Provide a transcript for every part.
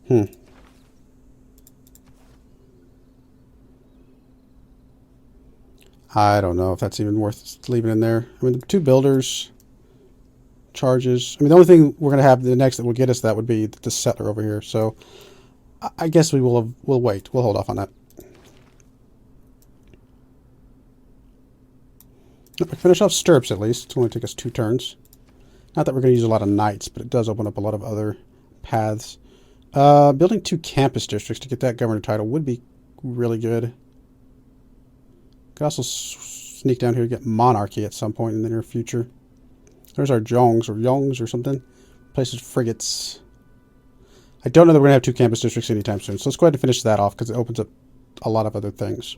Hmm. I don't know if that's even worth leaving in there. I mean, the 2 builders charges. I mean, the only thing we're going to have the next that will get us that would be the settler over here. So I guess we'll wait. We'll hold off on that. If we finish off stirrups at least. It's only take us 2 turns. Not that we're going to use a lot of knights, but it does open up a lot of other paths. Building 2 campus districts to get that governor title would be really good. Could also sneak down here and get monarchy at some point in the near future. There's our Yongs or something. Places frigates. I don't know that we're going to have 2 campus districts anytime soon. So let's go ahead and finish that off because it opens up a lot of other things.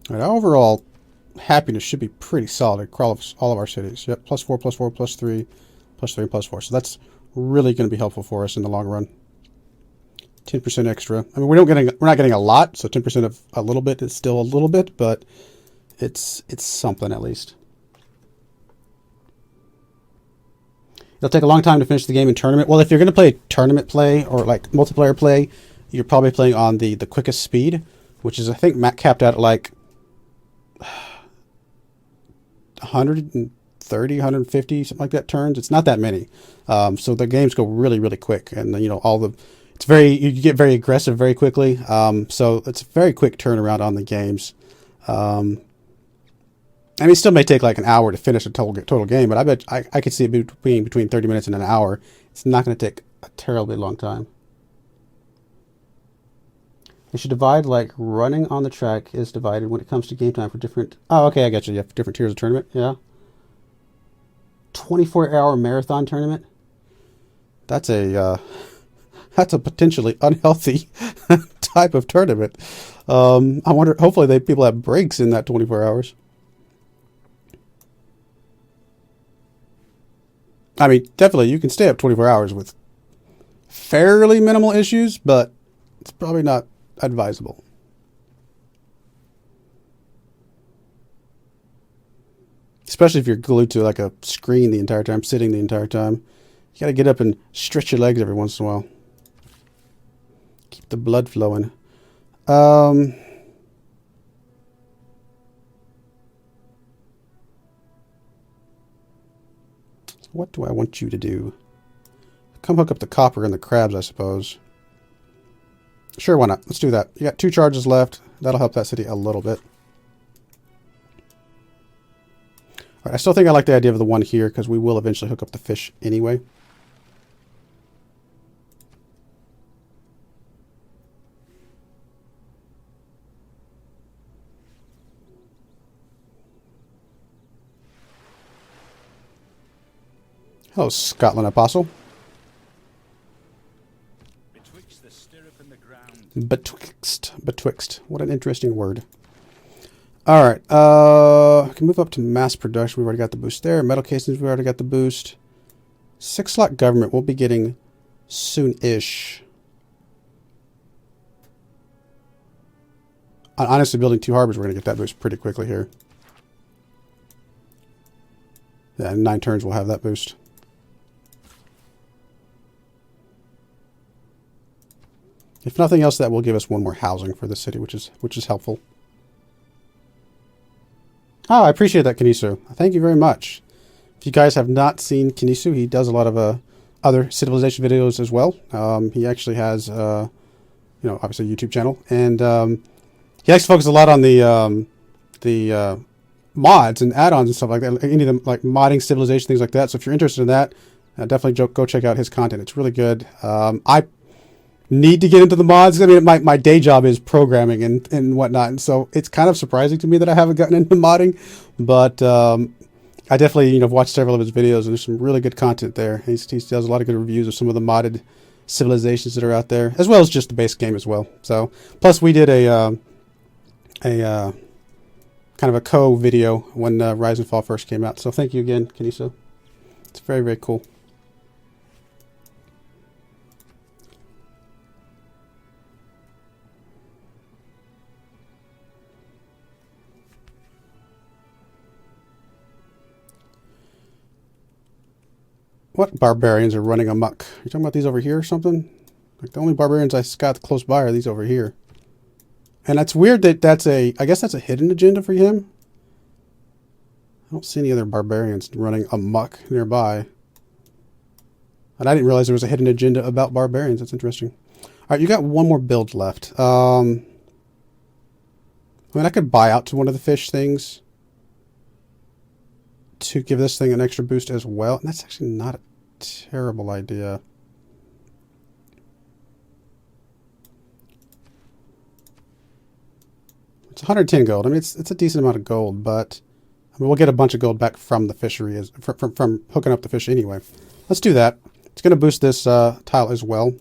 All right, overall, happiness should be pretty solid across all of our cities. Yep, +4, +4, +3, +3, and +4. So that's really going to be helpful for us in the long run. 10% extra. I mean, we're not getting a lot, so 10% of a little bit is still a little bit, but it's something at least. It'll take a long time to finish the game in tournament. Well, if you're going to play tournament play or like multiplayer play, you're probably playing on the quickest speed, which is I think capped out at like 130, 150, something like that turns. It's not that many. So the games go really, really quick. And, you know, you get very aggressive very quickly. So it's a very quick turnaround on the games. I mean, it still may take like an hour to finish a total game, but I bet I could see it between 30 minutes and an hour. It's not going to take a terribly long time. They should divide like running on the track is divided when it comes to game time for different... Oh, okay, I got you. You have different tiers of tournament. Yeah. 24-hour marathon tournament. That's a potentially unhealthy type of tournament. I wonder, hopefully people have breaks in that 24 hours. I mean, definitely you can stay up 24 hours with fairly minimal issues, but it's probably not advisable. Especially if you're glued to like a screen the entire time, sitting the entire time. You gotta get up and stretch your legs every once in a while. Keep the blood flowing. What do I want you to do? Come hook up the copper and the crabs, I suppose. Sure, why not? Let's do that. You got 2 charges left. That'll help that city a little bit. All right, I still think I like the idea of the one here because we will eventually hook up the fish anyway. Hello, Scotland Apostle. Betwixt. What an interesting word. All right. I can move up to mass production. We've already got the boost there. Metal casings, we already got the boost. 6-slot government we'll be getting soon-ish. Honestly, building 2 harbors, we're going to get that boost pretty quickly here. Yeah, in 9 turns we'll have that boost. If nothing else, that will give us 1 more housing for the city, which is helpful. Oh, I appreciate that, Kanisu. Thank you very much. If you guys have not seen Kanisu, he does a lot of other civilization videos as well. He actually has, obviously a YouTube channel, and he likes to focus a lot on the mods and add-ons and stuff like that. Any of them, like modding civilization, things like that. So if you're interested in that, definitely go check out his content. It's really good. I need to get into the mods. I mean, my day job is programming and whatnot, and so it's kind of surprising to me that I haven't gotten into modding, but I definitely watched several of his videos, and there's some really good content there. He does a lot of good reviews of some of the modded civilizations that are out there, as well as just the base game as well. So plus we did a kind of a co-video when Rise and Fall first came out, so thank you again, Kaniso. It's very, very cool. What barbarians are running amok? You talking about these over here or something? Like the only barbarians I got close by are these over here. And that's weird that that's a, I guess that's a hidden agenda for him. I don't see any other barbarians running amok nearby. And I didn't realize there was a hidden agenda about barbarians. That's interesting. All right, you got one more build left. I mean, I could buy out to one of the fish things to give this thing an extra boost as well. And that's actually not a terrible idea. It's 110 gold. I mean, it's a decent amount of gold, but I mean, we'll get a bunch of gold back from the fishery, from hooking up the fish anyway. Let's do that. It's going to boost this tile as well,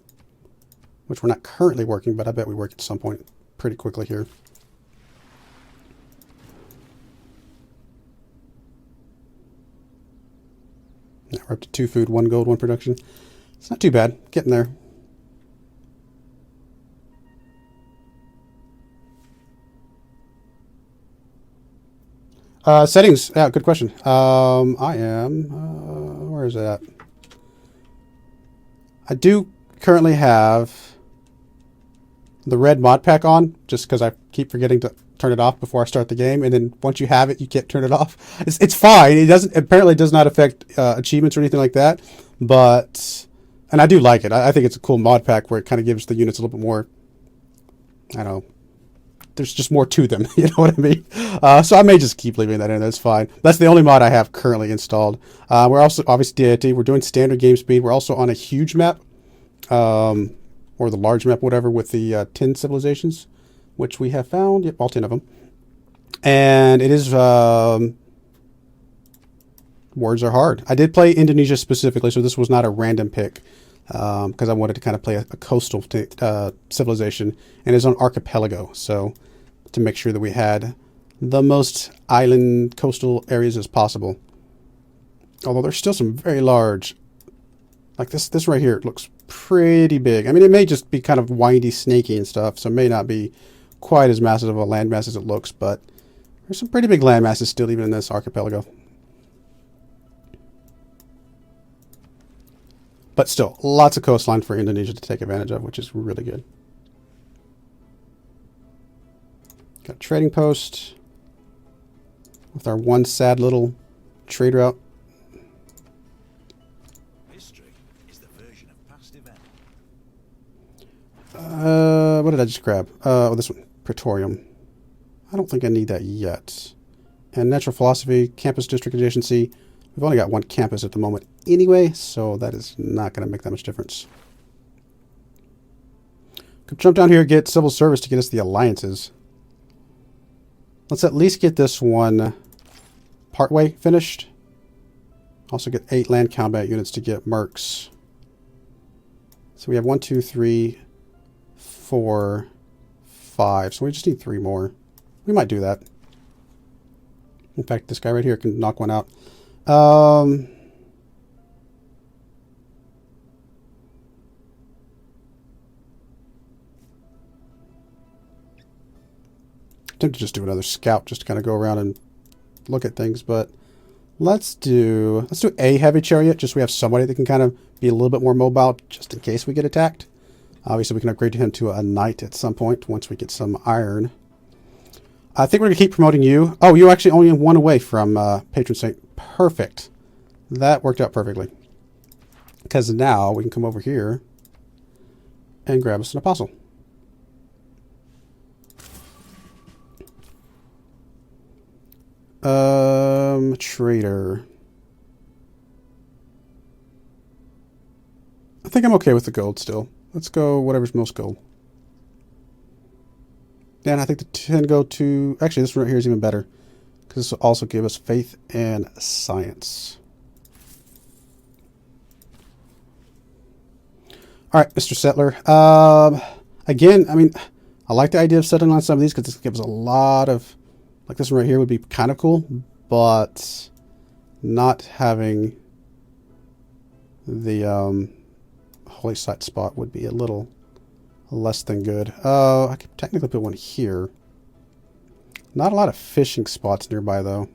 which we're not currently working, but I bet we work at some point pretty quickly here. Now we're up to 2 food, 1 gold, 1 production. It's not too bad. Getting there. Settings. Yeah, good question. I am... where is that? I do currently have the red mod pack on, just because I keep forgetting to turn it off before I start the game, and then once you have it, you can't turn it off. It's fine. It doesn't, apparently does not affect achievements or anything like that, but... And I do like it. I think it's a cool mod pack where it kind of gives the units a little bit more... I don't know. There's just more to them, you know what I mean? So I may just keep leaving that in. That's fine. That's the only mod I have currently installed. We're also, obviously, Deity. We're doing standard game speed. We're also on a huge map, or the large map, whatever, with the 10 civilizations, which we have found. Yep, all 10 of them. And it is... words are hard. I did play Indonesia specifically, so this was not a random pick. Because I wanted to kind of play a coastal civilization, and it's on Archipelago, so to make sure that we had the most island coastal areas as possible. Although there's still some very large, like this right here, it looks pretty big. I mean, it may just be kind of windy, snaky and stuff, so it may not be quite as massive of a landmass as it looks, but there's some pretty big landmasses still even in this archipelago. But still, lots of coastline for Indonesia to take advantage of, which is really good. Got a trading post with our one sad little trade route. History is the version of past event. What did I just grab? Oh, this one, Praetorium. I don't think I need that yet. And natural philosophy, campus district adjacency. We've only got one campus at the moment anyway, so that is not going to make that much difference. Could jump down here and get civil service to get us the alliances. Let's at least get this one partway finished. Also get 8 land combat units to get mercs. So we have 1, 2, 3, 4, 5. So we just need 3 more. We might do that. In fact, this guy right here can knock one out. Tempted to just do another scout just to kind of go around and look at things, but let's do a heavy chariot, just so we have somebody that can kind of be a little bit more mobile just in case we get attacked. Obviously we can upgrade him to a knight at some point once we get some iron. I think we're going to keep promoting you. Oh, you're actually only 1 away from patron saint. Perfect. That worked out perfectly. Because now we can come over here and grab us an apostle. Trader. I think I'm okay with the gold still. Let's go whatever's most gold. And I think the 10 go to... Actually, this one right here is even better. Because this will also give us faith and science. All right, Mr. Settler. Again, I mean, I like the idea of settling on some of these because this gives a lot of... Like this one right here would be kind of cool. But not having the holy site spot would be a little less than good. I could technically put one here. Not a lot of fishing spots nearby, though.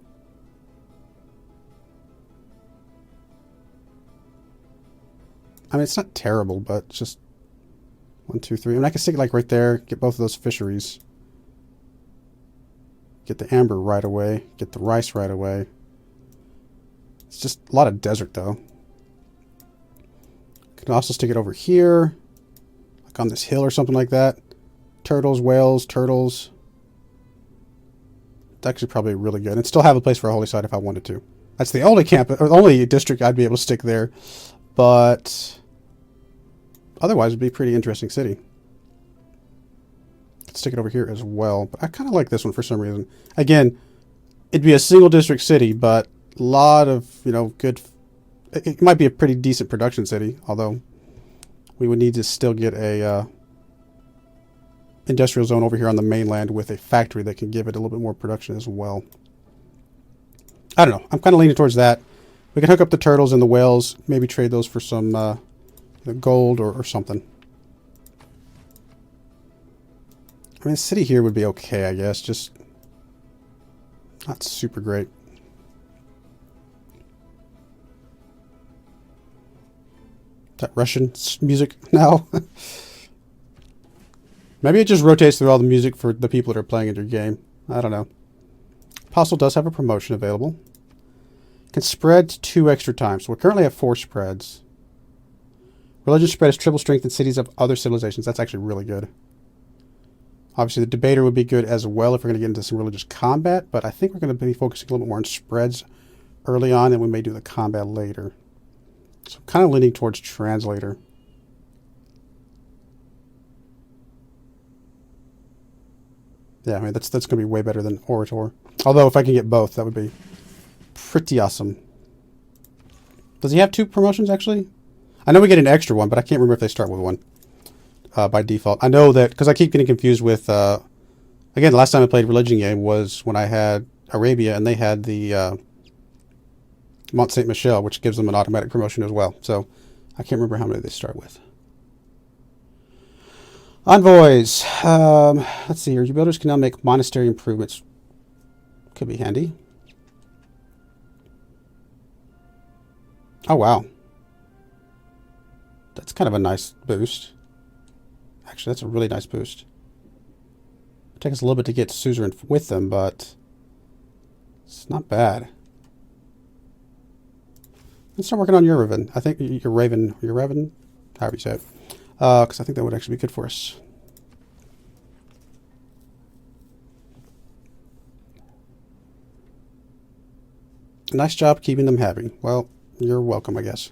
I mean, it's not terrible, but it's just 1, 2, 3. I mean, I can stick it like right there, get both of those fisheries. Get the amber right away, get the rice right away. It's just a lot of desert, though. Can also stick it over here, like on this hill or something like that. Turtles, whales, turtles. It's actually probably really good. And still have a place for a holy site if I wanted to. That's the only camp, or the only district I'd be able to stick there. But otherwise, it'd be a pretty interesting city. Could stick it over here as well. But I kind of like this one for some reason. Again, it'd be a single district city, but a lot of, good. It might be a pretty decent production city, although we would need to still get a industrial zone over here on the mainland with a factory that can give it a little bit more production as well. I don't know. I'm kind of leaning towards that. We can hook up the turtles and the whales, maybe trade those for some gold or something. I mean, the city here would be okay, I guess. Just not super great. Is that Russian music now? Maybe it just rotates through all the music for the people that are playing in your game. I don't know. Apostle does have a promotion available. Can spread 2 extra times. So we currently have 4 spreads. Religion spread is triple strength in cities of other civilizations. That's actually really good. Obviously, the debater would be good as well if we're going to get into some religious combat, but I think we're going to be focusing a little bit more on spreads early on, and we may do the combat later. So I'm kind of leaning towards translator. Yeah, I mean, that's going to be way better than orator. Although, if I can get both, that would be pretty awesome. Does he have 2 promotions, actually? I know we get an extra one, but I can't remember if they start with 1 by default. I know that, because I keep getting confused with, again, the last time I played a religion game was when I had Arabia, and they had the Mont Saint Michel, which gives them an automatic promotion as well. So, I can't remember how many they start with. Envoys. Let's see here. Your builders can now make monastery improvements. Could be handy. Oh, wow. That's kind of a nice boost. Actually, that's a really nice boost. It'll take us a little bit to get suzerain with them, but it's not bad. Let's start working on Yerevan. I think Yerevan, however you say it. Because I think that would actually be good for us. Nice job keeping them happy. Well, you're welcome, I guess.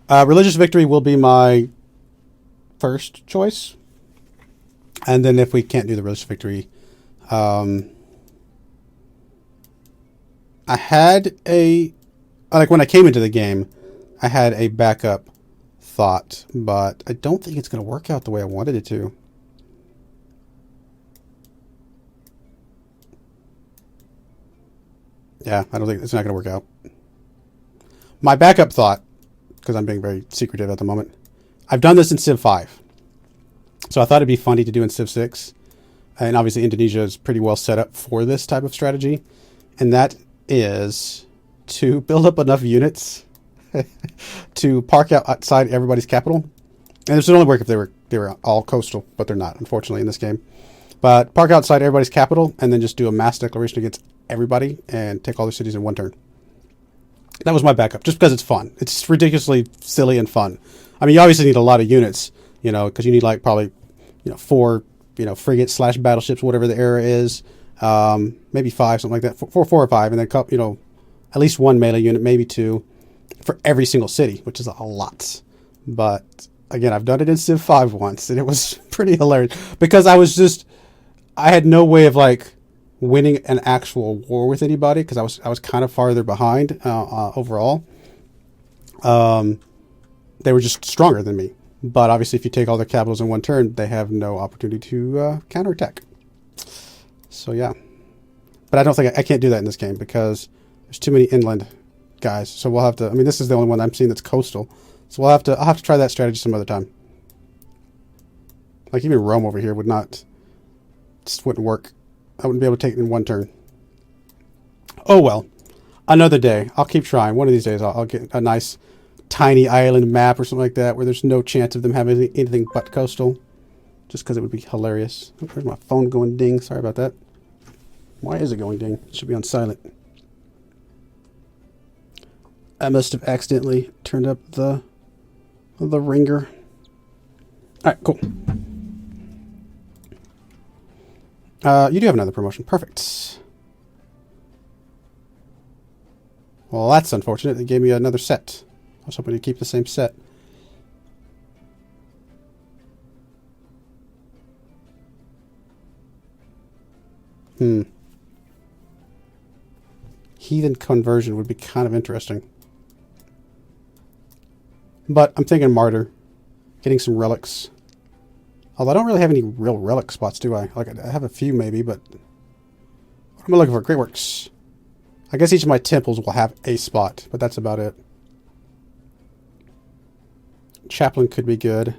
Religious victory will be my first choice. And then if we can't do the religious victory, I had like when I came into the game, I had a backup thought, but I don't think it's going to work out the way I wanted it to. Yeah, I don't think it's not going to work out. My backup thought, because I'm being very secretive at the moment, I've done this in Civ 5. So I thought it'd be funny to do in Civ 6. And obviously Indonesia is pretty well set up for this type of strategy. And that is to build up enough units to park outside everybody's capital. And this would only work if they were all coastal, but they're not, unfortunately, in this game. But park outside everybody's capital and then just do a mass declaration against everybody and take all their cities in one turn. That was my backup, just because it's fun. It's ridiculously silly and fun. I mean, you obviously need a lot of units, because you need like probably, 4, frigates / battleships, whatever the era is. Maybe 5, something like that. 4 or 5, and then at least 1 melee unit, maybe 2, for every single city, which is a lot. But again, I've done it in Civ 5 once, and it was pretty hilarious because I had no way of winning an actual war with anybody because I was kind of farther behind overall. They were just stronger than me. But obviously, if you take all their capitals in one turn, they have no opportunity to counterattack. So yeah, but I don't think I can't do that in this game because there's too many inland guys. So we'll have to. I mean, this is the only one I'm seeing that's coastal. So I'll have to try that strategy some other time. Like even Rome over here just wouldn't work I wouldn't be able to take it in one turn. Oh well. Another day. I'll keep trying. One of these days I'll get a nice tiny island map or something like that where there's no chance of them having anything but coastal. Just because it would be hilarious. Oh, there's my phone going ding. Sorry about that. Why is it going ding? It should be on silent. I must have accidentally turned up the ringer. Alright, cool. You do have another promotion. Perfect. Well, that's unfortunate. They gave me another set. I was hoping to keep the same set. Heathen conversion would be kind of interesting. But I'm thinking martyr. Getting some relics. Although I don't really have any real relic spots, do I? Like, I have a few maybe, but... What am I looking for? Great works. I guess each of my temples will have a spot, but that's about it. Chaplain could be good.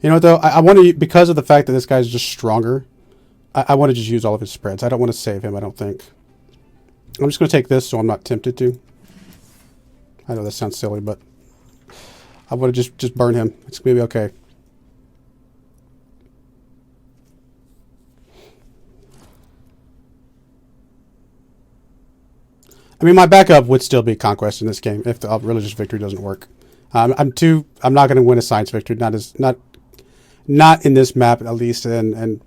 You know what, though? I want to, because of the fact that this guy's just stronger, I want to just use all of his spreads. I don't want to save him, I don't think. I'm just going to take this so I'm not tempted to. I know that sounds silly, but I want to just burn him. It's going to be okay. I mean, my backup would still be Conquest in this game if the Religious Victory doesn't work. I'm not going to win a Science Victory, not in this map at least, and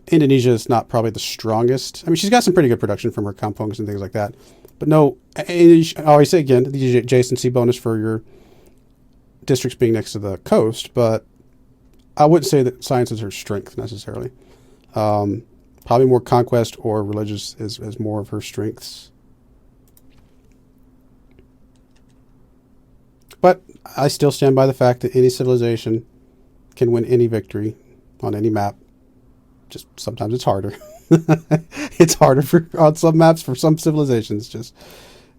Indonesia is not probably the strongest. I mean, she's got some pretty good production from her kampungs and things like that. But no, I always say again, the adjacency bonus for your districts being next to the coast, but I wouldn't say that science is her strength necessarily. Probably more Conquest or Religious is more of her strengths. But I still stand by the fact that any civilization can win any victory on any map. Just sometimes it's harder. It's harder on some maps for some civilizations. Just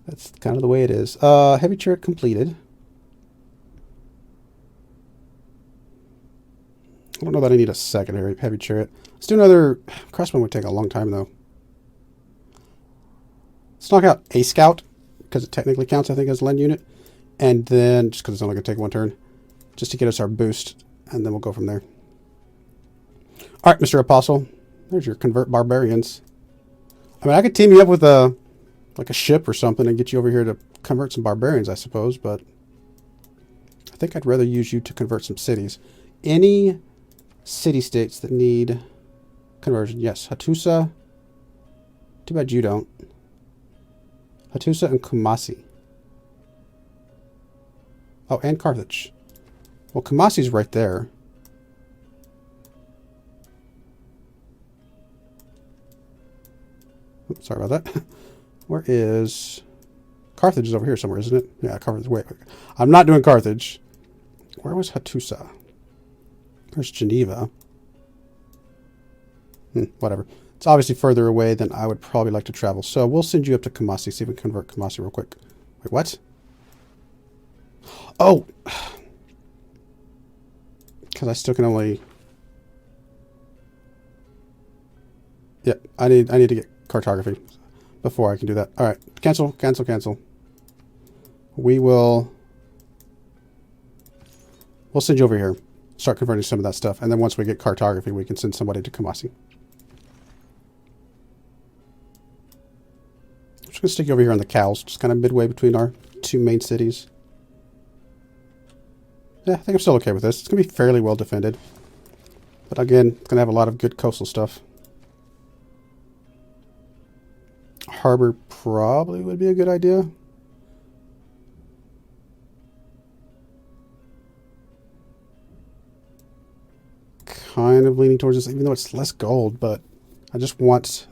that's kind of the way it is. Heavy chariot completed. I don't know that I need a secondary heavy chariot. Let's do another. Crossbow would take a long time though. Let's knock out a scout because it technically counts, I think, as land unit. And then, just because it's only going to take one turn, just to get us our boost, and then we'll go from there. All right, Mr. Apostle, there's your convert barbarians. I mean, I could team you up with a ship or something and get you over here to convert some barbarians, I suppose, but I think I'd rather use you to convert some cities. Any city-states that need conversion? Yes, Hattusa. Too bad you don't. Hattusa and Kumasi. Oh, and Carthage. Well, Kumasi's right there. Oops, sorry about that. Where is... Carthage is over here somewhere, isn't it? Yeah, Carthage. Wait. I'm not doing Carthage. Where was Hattusa? There's Geneva. Whatever. It's obviously further away than I would probably like to travel. So we'll send you up to Kumasi. See if we can convert Kumasi real quick. Wait, what? Oh! Because I still can only... Yeah, I need to get cartography before I can do that. Alright, cancel, cancel, cancel. We'll send you over here. Start converting some of that stuff. And then once we get cartography, we can send somebody to Kumasi. I'm just going to stick you over here on the cows. Just kind of midway between our two main cities. Yeah, I think I'm still okay with this. It's going to be fairly well defended. But again, it's going to have a lot of good coastal stuff. Harbor probably would be a good idea. Kind of leaning towards this, even though it's less gold, but I just want...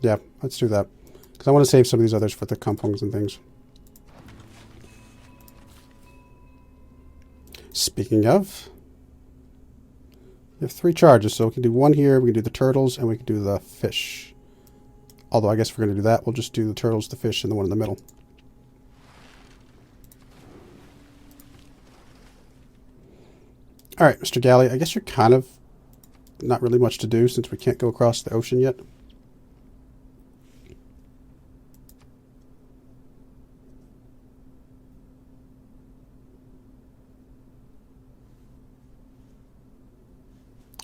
yeah, let's do that. Because I want to save some of these others for the kampungs and things. Speaking of, we have 3 charges, so we can do one here, we can do the turtles, and we can do the fish. Although I guess if we're going to do that, we'll just do the turtles, the fish, and the one in the middle. All right, Mr. Galley, I guess you're kind of not really much to do since we can't go across the ocean yet.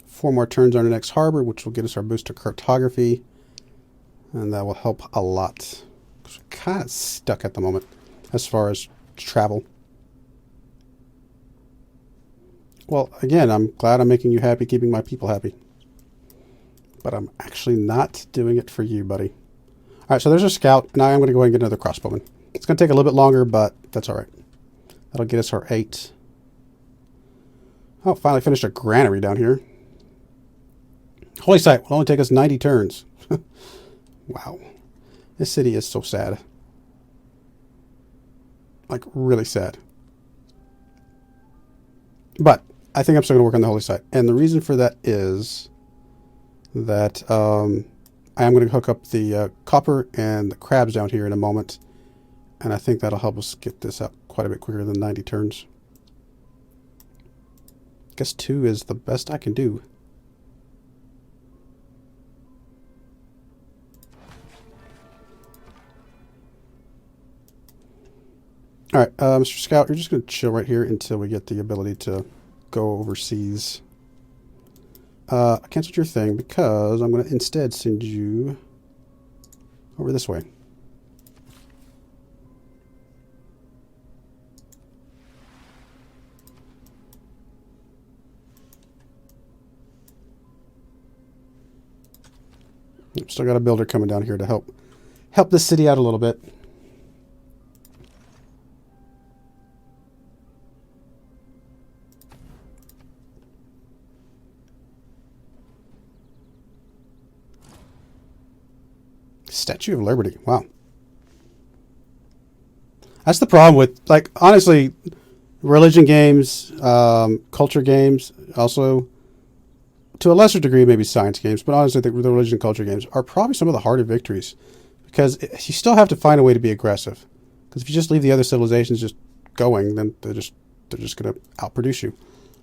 Four more turns on our next harbor, which will get us our boost to cartography. And that will help a lot. We're kind of stuck at the moment as far as travel. Well, again, I'm glad I'm making you happy, keeping my people happy. But I'm actually not doing it for you, buddy. All right, so there's a scout. Now I'm going to go ahead and get another crossbowman. It's going to take a little bit longer, but that's all right. That'll get us our 8. Oh, finally finished a granary down here. Holy site will only take us 90 turns. Wow. This city is so sad. Like, really sad. But I think I'm still going to work on the holy site. And the reason for that is that I am going to hook up the copper and the crabs down here in a moment. And I think that'll help us get this up quite a bit quicker than 90 turns. I guess 2 is the best I can do. All right, Mr. Scout, you're just going to chill right here until we get the ability to go overseas. I canceled your thing because I'm going to instead send you over this way. Still got a builder coming down here to help the city out a little bit. Statue of Liberty. Wow. That's the problem with, like, honestly, religion games, culture games, also, to a lesser degree, maybe science games, but honestly, the religion and culture games are probably some of the harder victories because you still have to find a way to be aggressive. Because if you just leave the other civilizations just going, then they're just going to outproduce you.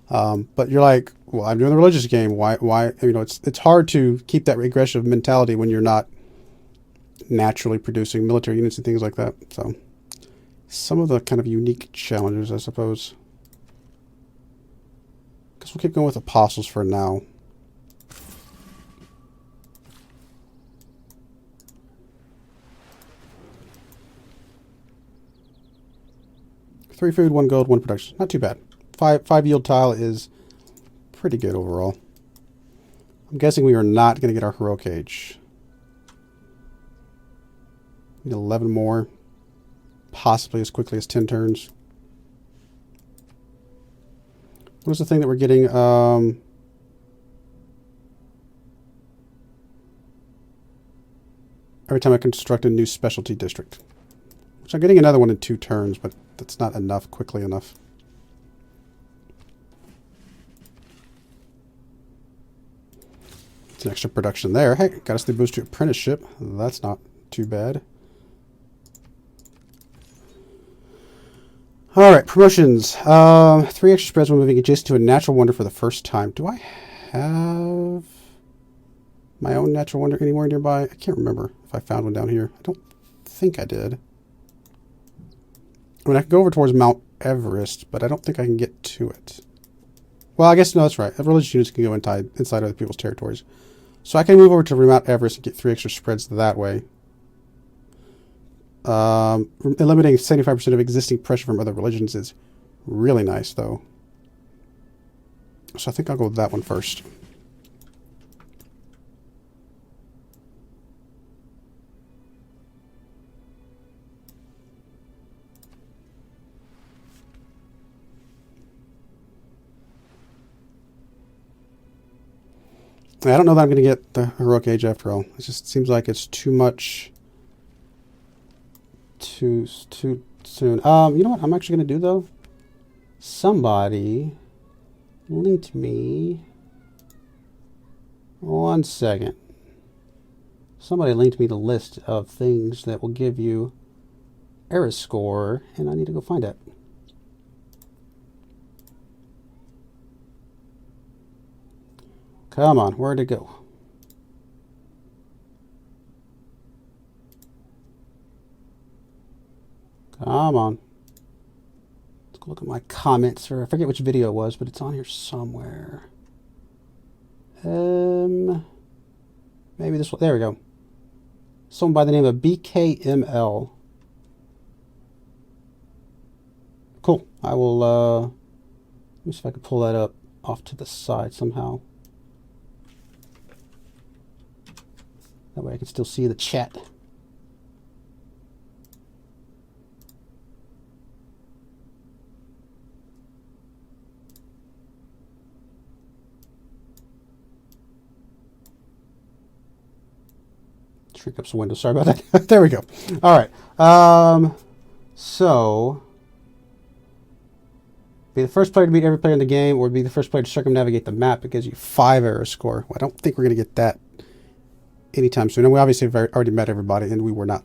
But you're like, well, I'm doing the religious game. Why? You know, it's hard to keep that aggressive mentality when you're not naturally producing military units and things like that. So some of the kind of unique challenges, I suppose. Guess we'll keep going with apostles for now. Three food, 1 gold, 1 production. Not too bad. Five yield tile is pretty good overall. I'm guessing we are not going to get our heroic age. Need 11 more. Possibly as quickly as 10 turns. What is the thing that we're getting? Every time I construct a new specialty district. Which I'm getting another one in 2 turns, but that's not enough quickly enough. It's an extra production there. Hey, got us the boost to apprenticeship. That's not too bad. All right, promotions. 3 extra spreads when moving adjacent to a natural wonder for the first time. Do I have my own natural wonder anywhere nearby? I can't remember if I found one down here. I don't think I did. I mean, I can go over towards Mount Everest, but I don't think I can get to it. Well, I guess, no, that's right. Religious units can go inside other people's territories. So I can move over to Mount Everest and get 3 extra spreads that way. Eliminating 75% of existing pressure from other religions is really nice, though. So I think I'll go with that one first. I don't know that I'm going to get the heroic age after all. It just seems like it's too much too soon. You know what I'm actually going to do, though? Somebody linked me. 1 second. Somebody linked me the list of things that will give you error score, and I need to go find it. Come on, where'd it go? Come on. Let's go look at my comments, or I forget which video it was, but it's on here somewhere. Maybe this one. There we go. Someone by the name of BKML. Cool. I will, let me see if I can pull that up off to the side somehow. That way I can still see the chat. Shrink up some windows. Sorry about that. There we go. All right. So, be the first player to beat every player in the game, or be the first player to circumnavigate the map. It gives you 5 error score. Well, I don't think we're going to get that anytime soon. And we obviously have already met everybody, and we were not,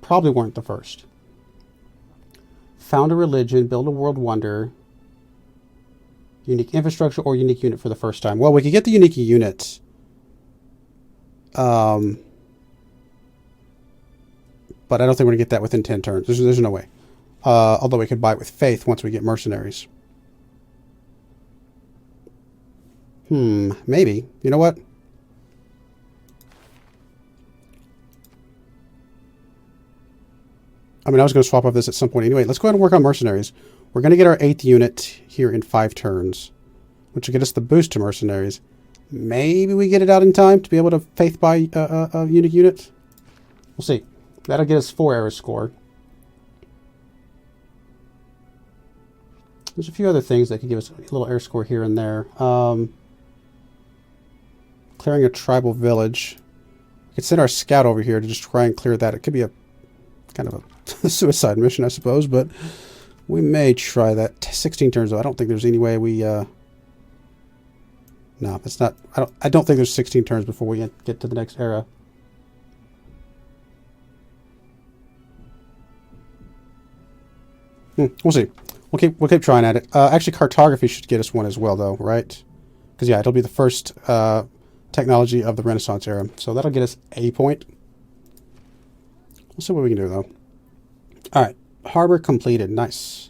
probably weren't the first. Found a religion, build a world wonder, unique infrastructure, or unique unit for the first time. Well, we could get the unique unit. But I don't think we're going to get that within 10 turns. There's no way. Although we could buy it with faith once we get mercenaries. Maybe. You know what? I mean, I was going to swap off this at some point anyway. Let's go ahead and work on mercenaries. We're going to get our 8th unit here in 5 turns, which will get us the boost to mercenaries. Maybe we get it out in time to be able to faith buy a unique unit. We'll see. That'll get us 4 error score. There's a few other things that could give us a little error score here and there. Clearing a tribal village. We could send our scout over here to just try and clear that. It could be a kind of a suicide mission, I suppose, but we may try that. 16 turns, though. I don't think there's any way we... No, it's not... I don't think there's 16 turns before we get to the next era. We'll see. We'll keep trying at it. Actually, cartography should get us one as well, though, right? Because, yeah, it'll be the first technology of the Renaissance era. So that'll get us a point. We'll see what we can do, though. All right. Harbor completed. Nice.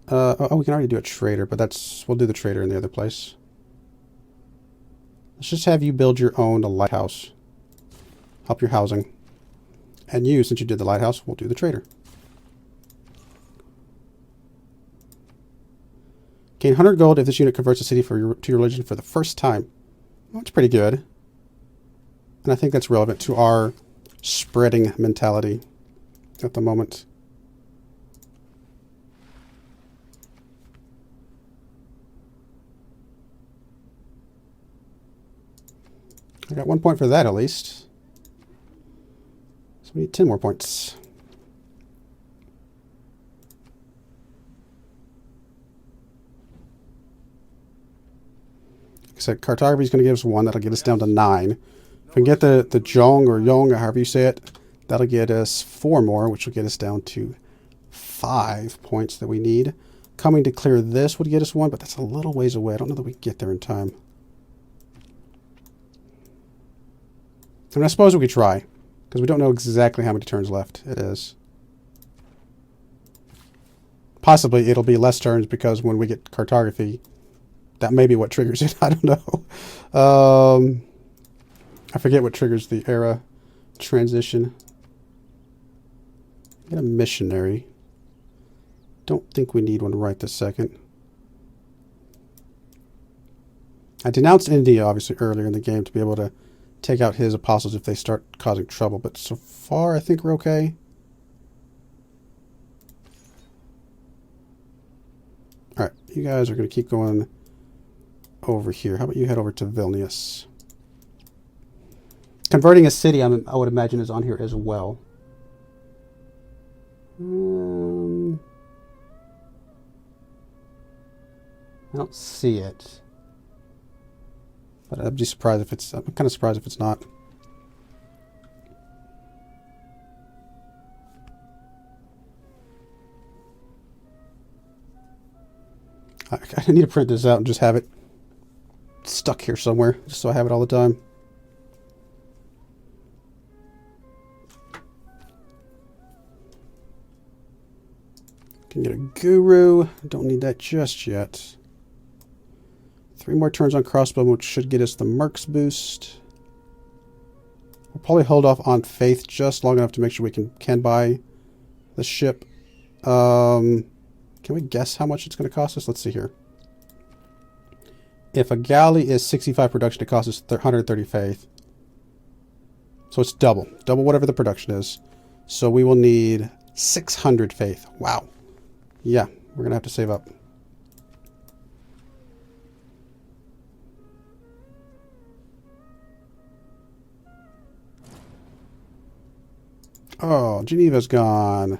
Oh, we can already do a trader, but we'll do the trader in the other place. Let's just have you build your own lighthouse. Help your housing. And you, since you did the lighthouse, we'll do the trader. Gain 100 gold if this unit converts a city to your religion for the first time. Well, that's pretty good. And I think that's relevant to our spreading mentality at the moment. I got 1 point for that at least. So we need 10 more points. Like I said, cartography is going to give us 1. That'll get us down to 9. If we can get the Zhong or Yong, or however you say it, that'll get us 4 more, which will get us down to 5 points that we need. Coming to clear this would get us 1, but that's a little ways away. I don't know that we can get there in time. I mean, I suppose we could try, because we don't know exactly how many turns left it is. Possibly it'll be less turns, because when we get cartography, that may be what triggers it. I don't know. I forget what triggers the era transition. Get a missionary. Don't think we need one right this second. I denounced India, obviously, earlier in the game to be able to take out his apostles if they start causing trouble, but so far I think we're okay. Alright, you guys are going to keep going over here. How about you head over to Vilnius? Converting a city, I would imagine, is on here as well. I don't see it. But I'd be surprised if it's... I'm kind of surprised if it's not. I need to print this out and just have it stuck here somewhere, just so I have it all the time. Can get a guru. Don't need that just yet. 3 more turns on crossbow, which should get us the Mercs boost. We'll probably hold off on faith just long enough to make sure we can buy the ship. Can we guess how much it's going to cost us? Let's see here. If a galley is 65 production, it costs us 130 faith. So it's double whatever the production is. So we will need 600 faith. Wow. Yeah, we're going to have to save up. Oh, Geneva's gone.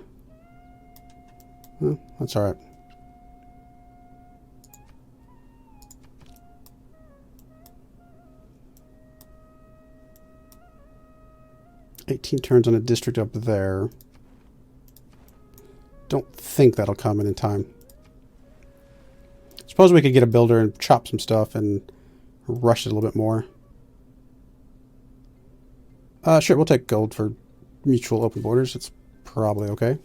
Well, that's alright. $18 turns on a district up there. Don't think that'll come in time. Suppose we could get a builder and chop some stuff and rush it a little bit more. Sure, we'll take gold for mutual open borders. It's probably okay.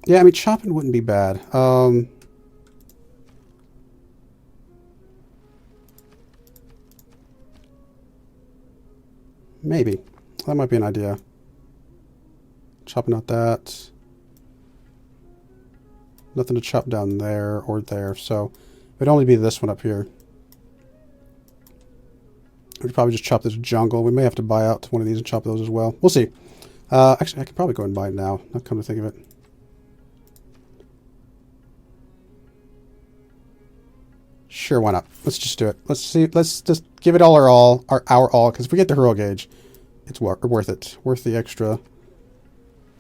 Yeah, I mean, chopping wouldn't be bad. Maybe. That might be an idea. Chopping out that. Nothing to chop down there or there, so it'd only be this one up here. We'd probably just chop this jungle. We may have to buy out one of these and chop those as well. We'll see. Actually, I could probably go ahead and buy it now. Not come to think of it. Sure, why not? Let's just do it. Let's see. Let's just give it all our all, our all. Because if we get the hero gauge, it's worth it. Worth the extra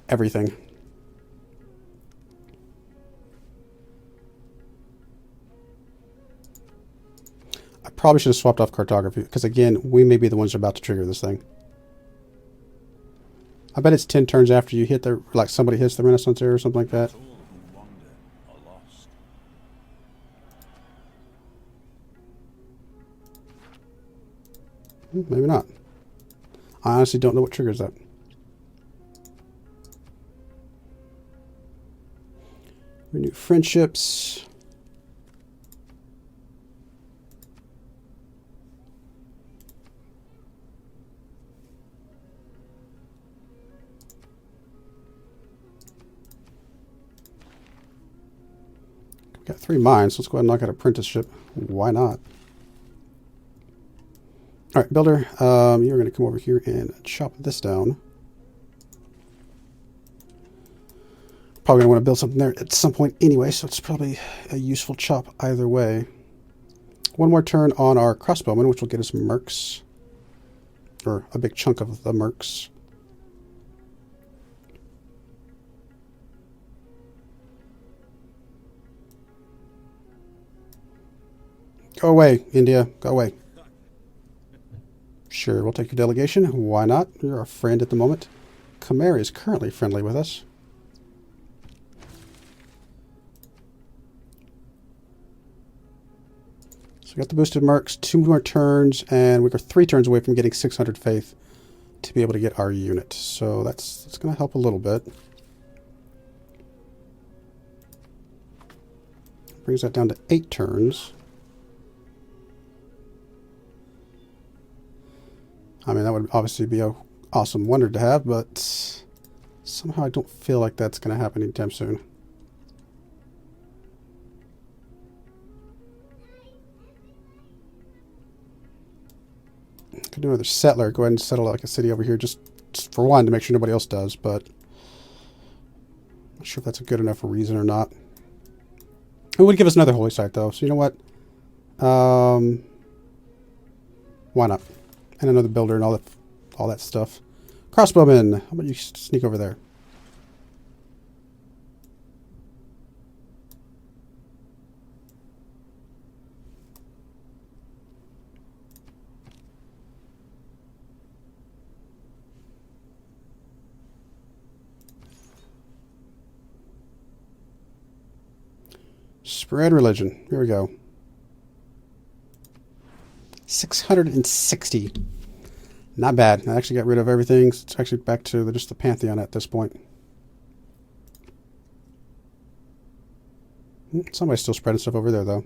everything. I probably should have swapped off cartography because again, we may be the ones about to trigger this thing. I bet it's 10 turns after you hit the somebody hits the Renaissance era or something like that. Maybe not. I honestly don't know what triggers that. Renew friendships. We've got 3 mines. Let's go ahead and knock out apprenticeship. Why not? All right, builder, you're going to come over here and chop this down. Probably going to want to build something there at some point anyway, so it's probably a useful chop either way. 1 more turn on our crossbowman, which will get us mercs. Or a big chunk of the mercs. Go away, India. Go away. Sure, we'll take your delegation. Why not? You're our friend at the moment. Khmer is currently friendly with us. So we got the boosted mercs, 2 more turns, and we're 3 turns away from getting 600 faith to be able to get our unit. So that's going to help a little bit. Brings that down to 8 turns. I mean, that would obviously be an awesome wonder to have, but somehow I don't feel like that's going to happen anytime soon. Could do another settler. Go ahead and settle like a city over here just for one to make sure nobody else does, but I'm not sure if that's a good enough reason or not. It would give us another holy site though, so you know what? Why not? And another builder and all that stuff. Crossbowman, how about you sneak over there? Red religion. Here we go. 660. Not bad. I actually got rid of everything. It's actually back to just the Pantheon at this point. Somebody's still spreading stuff over there, though.